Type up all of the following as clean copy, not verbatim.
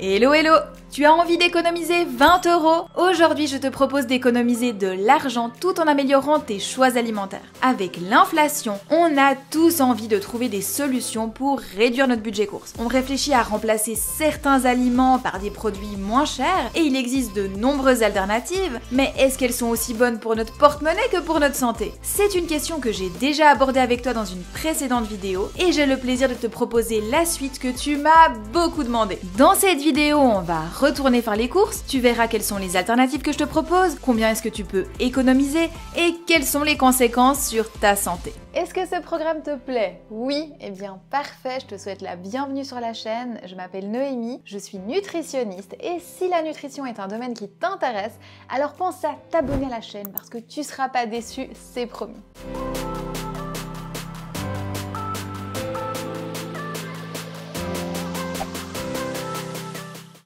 Hello hello! Tu as envie d'économiser 20 €? Aujourd'hui, je te propose d'économiser de l'argent tout en améliorant tes choix alimentaires. Avec l'inflation, on a tous envie de trouver des solutions pour réduire notre budget course. On réfléchit à remplacer certains aliments par des produits moins chers et il existe de nombreuses alternatives, mais est-ce qu'elles sont aussi bonnes pour notre porte-monnaie que pour notre santé? C'est une question que j'ai déjà abordée avec toi dans une précédente vidéo et j'ai le plaisir de te proposer la suite que tu m'as beaucoup demandé. Dans cette vidéo, on va retourner faire les courses, tu verras quelles sont les alternatives que je te propose, combien est-ce que tu peux économiser et quelles sont les conséquences sur ta santé. Est-ce que ce programme te plaît? Oui? Eh bien parfait, je te souhaite la bienvenue sur la chaîne, je m'appelle Noémie, je suis nutritionniste et si la nutrition est un domaine qui t'intéresse, alors pense à t'abonner à la chaîne parce que tu seras pas déçu, c'est promis.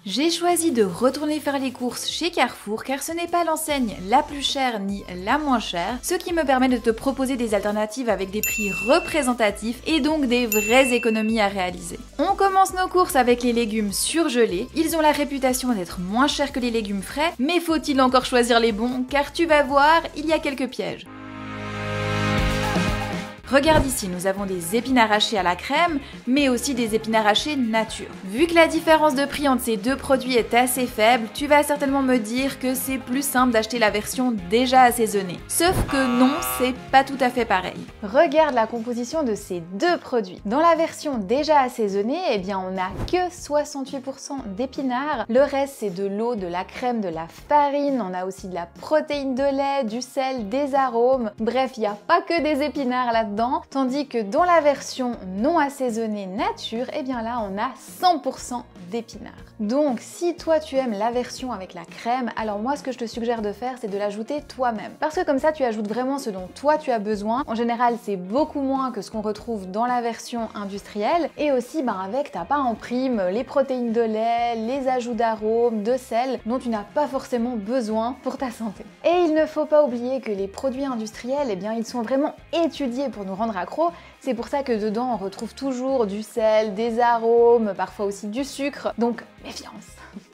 J'ai choisi de retourner faire les courses chez Carrefour car ce n'est pas l'enseigne la plus chère ni la moins chère, ce qui me permet de te proposer des alternatives avec des prix représentatifs et donc des vraies économies à réaliser. On commence nos courses avec les légumes surgelés, ils ont la réputation d'être moins chers que les légumes frais, mais faut-il encore choisir les bons car tu vas voir, il y a quelques pièges. Regarde ici, nous avons des épinards hachés à la crème, mais aussi des épinards hachés nature. Vu que la différence de prix entre ces deux produits est assez faible, tu vas certainement me dire que c'est plus simple d'acheter la version déjà assaisonnée. Sauf que non, c'est pas tout à fait pareil. Regarde la composition de ces deux produits. Dans la version déjà assaisonnée, eh bien on n'a que 68% d'épinards. Le reste c'est de l'eau, de la crème, de la farine, on a aussi de la protéine de lait, du sel, des arômes. Bref, il n'y a pas que des épinards là-dedans. Tandis que dans la version non assaisonnée nature, eh bien là on a 100% d'épinards. Donc si toi tu aimes la version avec la crème, alors moi ce que je te suggère de faire c'est de l'ajouter toi-même. Parce que comme ça tu ajoutes vraiment ce dont toi tu as besoin. En général c'est beaucoup moins que ce qu'on retrouve dans la version industrielle. Et aussi avec t'as pas en prime les protéines de lait, les ajouts d'arômes, de sel dont tu n'as pas forcément besoin pour ta santé. Et il ne faut pas oublier que les produits industriels, eh bien ils sont vraiment étudiés pour nous rendre accros. C'est pour ça que dedans on retrouve toujours du sel, des arômes, parfois aussi du sucre, donc méfiance.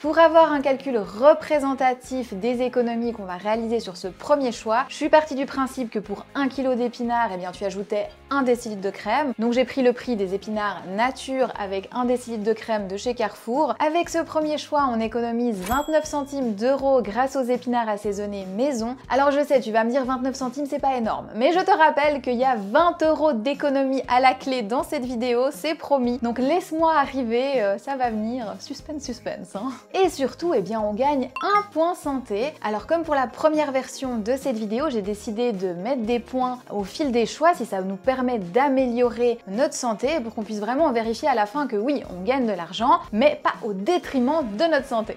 Pour avoir un calcul représentatif des économies qu'on va réaliser sur ce premier choix, je suis partie du principe que pour 1 kg d'épinards, eh bien tu ajoutais 1 décilitre de crème. Donc j'ai pris le prix des épinards nature avec 1 décilitre de crème de chez Carrefour. Avec ce premier choix, on économise 29 centimes d'euros grâce aux épinards assaisonnés maison. Alors je sais, tu vas me dire 29 centimes c'est pas énorme, mais je te rappelle qu'il y a 20 € d'économie à la clé dans cette vidéo, c'est promis. Donc laisse-moi arriver, ça va venir, suspense, hein. Et surtout, eh bien, on gagne un point santé. Alors comme pour la première version de cette vidéo, j'ai décidé de mettre des points au fil des choix si ça nous permet d'améliorer notre santé pour qu'on puisse vraiment vérifier à la fin que oui, on gagne de l'argent, mais pas au détriment de notre santé.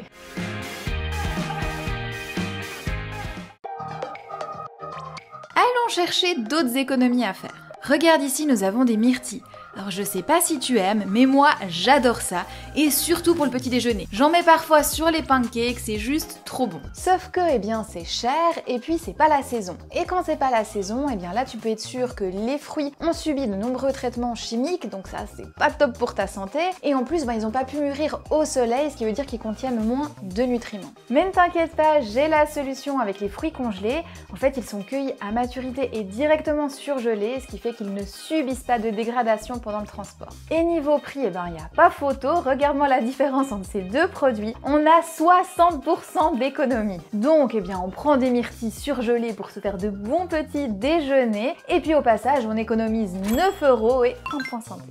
Allons chercher d'autres économies à faire. Regarde ici, nous avons des myrtilles. Alors je sais pas si tu aimes, mais moi j'adore ça, et surtout pour le petit déjeuner. J'en mets parfois sur les pancakes, c'est juste trop bon. Sauf que, eh bien c'est cher, et puis c'est pas la saison. Et quand c'est pas la saison, eh bien là tu peux être sûr que les fruits ont subi de nombreux traitements chimiques, donc ça c'est pas top pour ta santé, et en plus ils ont pas pu mûrir au soleil, ce qui veut dire qu'ils contiennent moins de nutriments. Mais ne t'inquiète pas, j'ai la solution avec les fruits congelés. En fait ils sont cueillis à maturité et directement surgelés, ce qui fait qu'ils ne subissent pas de dégradation pendant le transport. Et niveau prix, eh ben il n'y a pas photo, regarde-moi la différence entre ces deux produits, on a 60% d'économie. Donc eh bien on prend des myrtilles surgelées pour se faire de bons petits déjeuners, et puis au passage on économise 9 € et un point santé.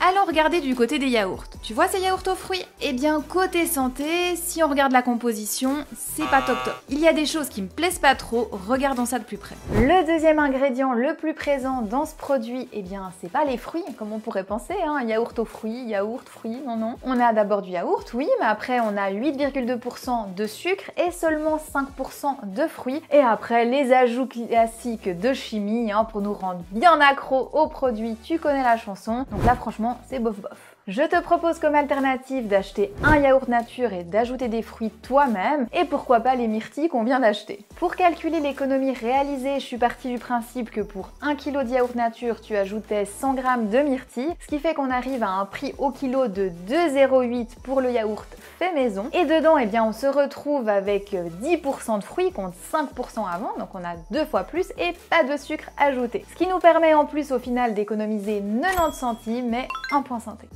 Allons regarder du côté des yaourts. Tu vois ces yaourts aux fruits? Eh bien côté santé, si on regarde la composition, c'est pas top top. Il y a des choses qui me plaisent pas trop, regardons ça de plus près. Le deuxième ingrédient le plus présent dans ce produit, eh bien c'est pas les fruits, comme on pourrait penser, hein. Yaourt aux fruits, yaourt, fruits, non. On a d'abord du yaourt, oui, mais après on a 8,2% de sucre et seulement 5% de fruits. Et après les ajouts classiques de chimie, hein, pour nous rendre bien accro aux produits, tu connais la chanson. Donc là franchement, c'est bof bof. Je te propose comme alternative d'acheter un yaourt nature et d'ajouter des fruits toi-même, et pourquoi pas les myrtilles qu'on vient d'acheter. Pour calculer l'économie réalisée, je suis partie du principe que pour 1 kg de yaourt nature, tu ajoutais 100 g de myrtilles, ce qui fait qu'on arrive à un prix au kilo de 2,08 € pour le yaourt fait maison. Et dedans, eh bien, on se retrouve avec 10% de fruits contre 5% avant, donc on a 2 fois plus et pas de sucre ajouté. Ce qui nous permet en plus au final d'économiser 90 centimes, mais un point santé.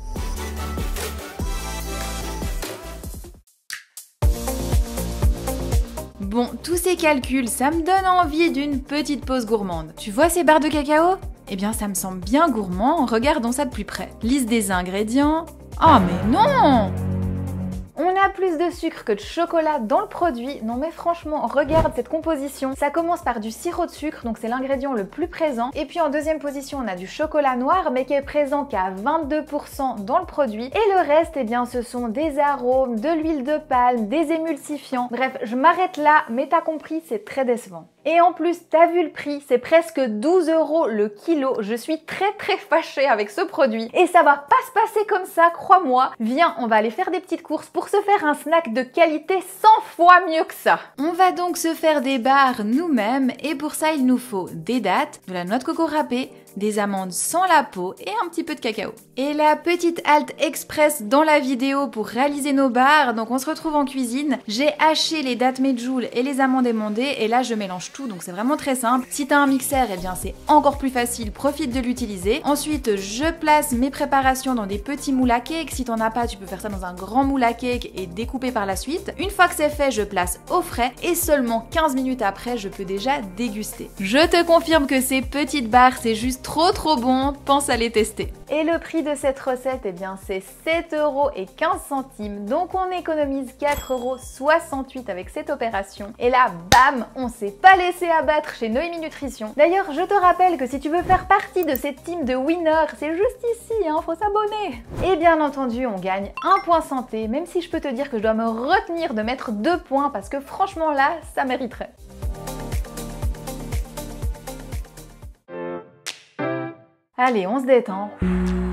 Bon, tous ces calculs, ça me donne envie d'une petite pause gourmande. Tu vois ces barres de cacao? Eh bien, ça me semble bien gourmand, regardons ça de plus près. Liste des ingrédients... Oh mais non! On a plus de sucre que de chocolat dans le produit. Non mais franchement, regarde cette composition. Ça commence par du sirop de sucre, donc c'est l'ingrédient le plus présent. Et puis en deuxième position, on a du chocolat noir, mais qui est présent qu'à 22% dans le produit. Et le reste, eh bien, ce sont des arômes, de l'huile de palme, des émulsifiants. Bref, je m'arrête là, mais t'as compris, c'est très décevant. Et en plus, t'as vu le prix, c'est presque 12 € le kilo. Je suis très fâchée avec ce produit. Et ça va pas se passer comme ça, crois-moi. Viens, on va aller faire des petites courses pour se faire un snack de qualité 100 fois mieux que ça. On va donc se faire des barres nous-mêmes et pour ça, il nous faut des dattes, de la noix de coco râpée, des amandes sans la peau et un petit peu de cacao. Et la petite halte express dans la vidéo pour réaliser nos barres, donc on se retrouve en cuisine. J'ai haché les dattes medjool et les amandes émondées et là je mélange tout, donc c'est vraiment très simple. Si t'as un mixeur, eh bien c'est encore plus facile, profite de l'utiliser. Ensuite, je place mes préparations dans des petits moules à cake. Si t'en as pas, tu peux faire ça dans un grand moule à cake et découper par la suite. Une fois que c'est fait, je place au frais et seulement 15 minutes après, je peux déjà déguster. Je te confirme que ces petites barres, c'est juste trop bon, pense à les tester. Et le prix de cette recette, eh bien c'est 7,15 €, donc on économise 4,68 € avec cette opération. Et là, bam, on s'est pas laissé abattre chez Noémie Nutrition. D'ailleurs, je te rappelle que si tu veux faire partie de cette team de winners, c'est juste ici, hein, faut s'abonner. Et bien entendu, on gagne un point santé, même si je peux te dire que je dois me retenir de mettre 2 points, parce que franchement là, ça mériterait. Allez, on se détend.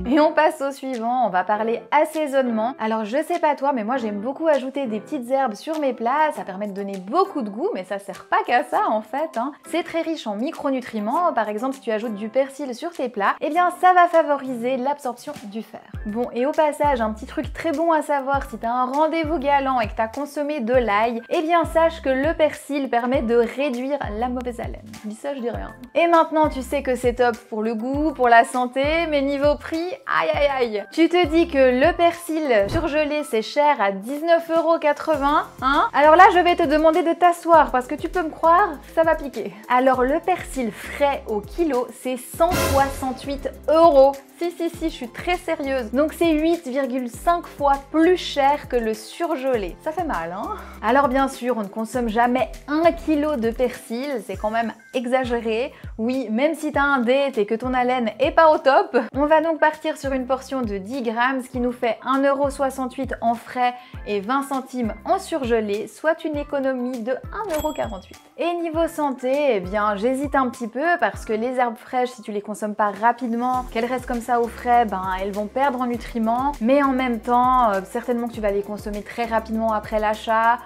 Et on passe au suivant, on va parler assaisonnement. Alors je sais pas toi, mais moi j'aime beaucoup ajouter des petites herbes sur mes plats, ça permet de donner beaucoup de goût, mais ça sert pas qu'à ça en fait. C'est très riche en micronutriments, par exemple si tu ajoutes du persil sur tes plats, eh bien ça va favoriser l'absorption du fer. Bon, et au passage, un petit truc très bon à savoir, si t'as un rendez-vous galant et que t'as consommé de l'ail, eh bien sache que le persil permet de réduire la mauvaise haleine. Je dis ça, je dis rien. Et maintenant tu sais que c'est top pour le goût, pour la santé, mais niveau prix, aïe aïe aïe. Tu te dis que le persil surgelé c'est cher à 19,80 €, hein? Alors là je vais te demander de t'asseoir parce que tu peux me croire, ça va piquer. Alors le persil frais au kilo c'est 168 €. Si, je suis très sérieuse. Donc c'est 8,5 fois plus cher que le surgelé. Ça fait mal, hein? Alors bien sûr, on ne consomme jamais 1 kg de persil, c'est quand même exagéré. Oui, même si t'as un date et que ton haleine est pas au top, on va donc partir sur une portion de 10 grammes, ce qui nous fait 1,68 € en frais et 20 centimes en surgelé, soit une économie de 1,48 €. Et niveau santé, eh bien j'hésite un petit peu parce que les herbes fraîches, si tu les consommes pas rapidement, qu'elles restent comme ça au frais, ben elles vont perdre en nutriments, mais en même temps, certainement que tu vas les consommer très rapidement après l'achat.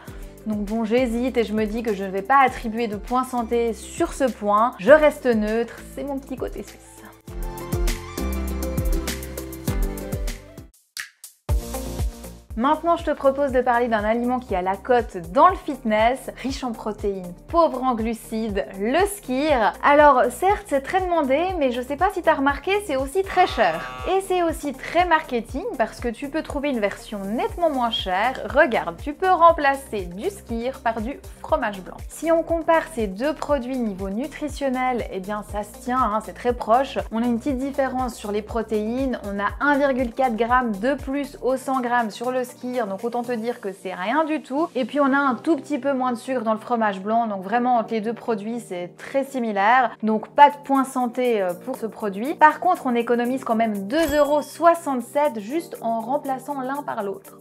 Donc bon, j'hésite et je me dis que je ne vais pas attribuer de points santé sur ce point. Je reste neutre, c'est mon petit côté suisse. Maintenant, je te propose de parler d'un aliment qui a la cote dans le fitness, riche en protéines, pauvre en glucides, le skyr. Alors, certes, c'est très demandé, mais je sais pas si tu as remarqué, c'est aussi très cher. Et c'est aussi très marketing parce que tu peux trouver une version nettement moins chère. Regarde, tu peux remplacer du skyr par du fromage blanc. Si on compare ces deux produits niveau nutritionnel, eh bien ça se tient, hein, c'est très proche. On a une petite différence sur les protéines, on a 1,4 g de plus au 100 g sur le skyr, donc autant te dire que c'est rien du tout. Et puis on a un tout petit peu moins de sucre dans le fromage blanc, donc vraiment entre les deux produits c'est très similaire. Donc pas de point santé pour ce produit. Par contre on économise quand même 2,67 € juste en remplaçant l'un par l'autre.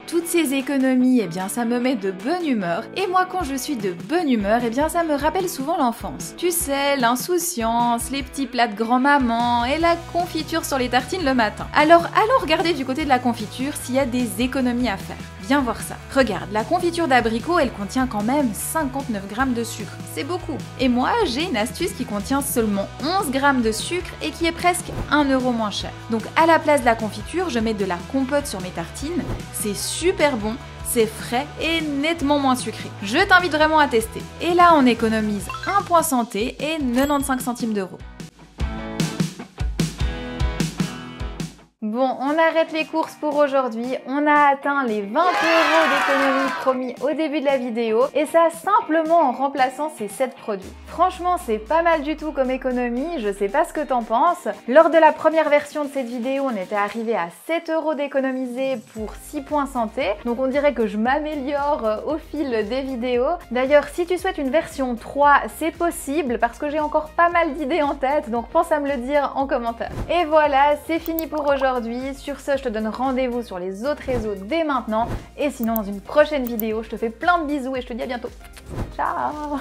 Toutes Ces économies, eh bien ça me met de bonne humeur, et moi quand je suis de bonne humeur, eh bien ça me rappelle souvent l'enfance. Tu sais, l'insouciance, les petits plats de grand-maman et la confiture sur les tartines le matin. Alors allons regarder du côté de la confiture s'il y a des économies à faire. Viens voir ça. Regarde, la confiture d'abricot, elle contient quand même 59 grammes de sucre. C'est beaucoup. Et moi, j'ai une astuce qui contient seulement 11 grammes de sucre et qui est presque 1 euro moins cher. Donc à la place de la confiture, je mets de la compote sur mes tartines. C'est super bon, c'est frais et nettement moins sucré. Je t'invite vraiment à tester. Et là, on économise un point santé et 95 centimes d'euros. Bon, on arrête les courses pour aujourd'hui. On a atteint les 20 euros d'économie promis au début de la vidéo et ça simplement en remplaçant ces 7 produits. Franchement, c'est pas mal du tout comme économie, je sais pas ce que t'en penses. Lors de la première version de cette vidéo, on était arrivé à 7 euros d'économiser pour 6 points santé. Donc on dirait que je m'améliore au fil des vidéos. D'ailleurs, si tu souhaites une version 3, c'est possible parce que j'ai encore pas mal d'idées en tête, donc pense à me le dire en commentaire. Et voilà, c'est fini pour aujourd'hui. Sur ce, je te donne rendez-vous sur les autres réseaux dès maintenant. Et sinon, dans une prochaine vidéo, je te fais plein de bisous et je te dis à bientôt. Ciao!